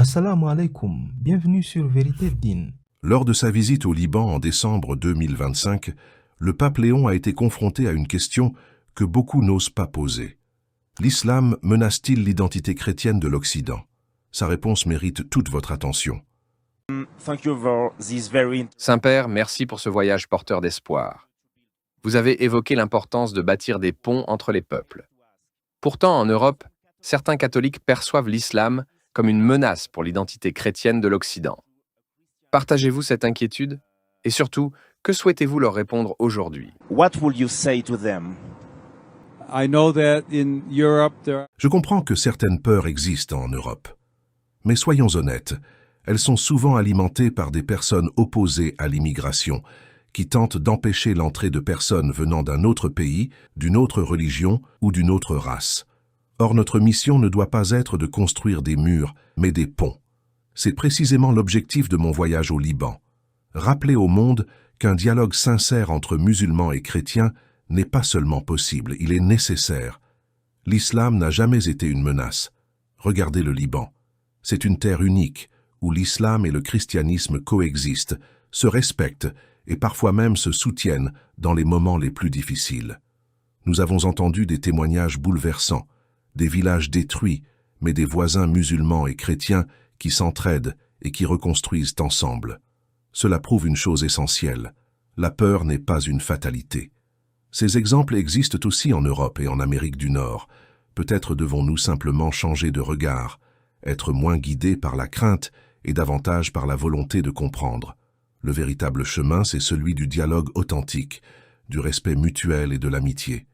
Assalamu alaikum, bienvenue sur Vérité Din. Lors de sa visite au Liban en décembre 2025, le pape Léon a été confronté à une question que beaucoup n'osent pas poser. L'islam menace-t-il l'identité chrétienne de l'Occident? Sa réponse mérite toute votre attention. Saint-Père, merci pour ce voyage porteur d'espoir. Vous avez évoqué l'importance de bâtir des ponts entre les peuples. Pourtant, en Europe, certains catholiques perçoivent l'islam comme une menace pour l'identité chrétienne de l'Occident. Partagez-vous cette inquiétude? Et surtout, que souhaitez-vous leur répondre aujourd'hui? What will you say to them? Je comprends que certaines peurs existent en Europe. Mais soyons honnêtes, elles sont souvent alimentées par des personnes opposées à l'immigration, qui tentent d'empêcher l'entrée de personnes venant d'un autre pays, d'une autre religion ou d'une autre race. Or, notre mission ne doit pas être de construire des murs, mais des ponts. C'est précisément l'objectif de mon voyage au Liban. Rappeler au monde qu'un dialogue sincère entre musulmans et chrétiens n'est pas seulement possible, il est nécessaire. L'islam n'a jamais été une menace. Regardez le Liban. C'est une terre unique, où l'islam et le christianisme coexistent, se respectent et parfois même se soutiennent dans les moments les plus difficiles. Nous avons entendu des témoignages bouleversants, des villages détruits, mais des voisins musulmans et chrétiens qui s'entraident et qui reconstruisent ensemble. Cela prouve une chose essentielle. La peur n'est pas une fatalité. Ces exemples existent aussi en Europe et en Amérique du Nord. Peut-être devons-nous simplement changer de regard, être moins guidés par la crainte et davantage par la volonté de comprendre. Le véritable chemin, c'est celui du dialogue authentique, du respect mutuel et de l'amitié.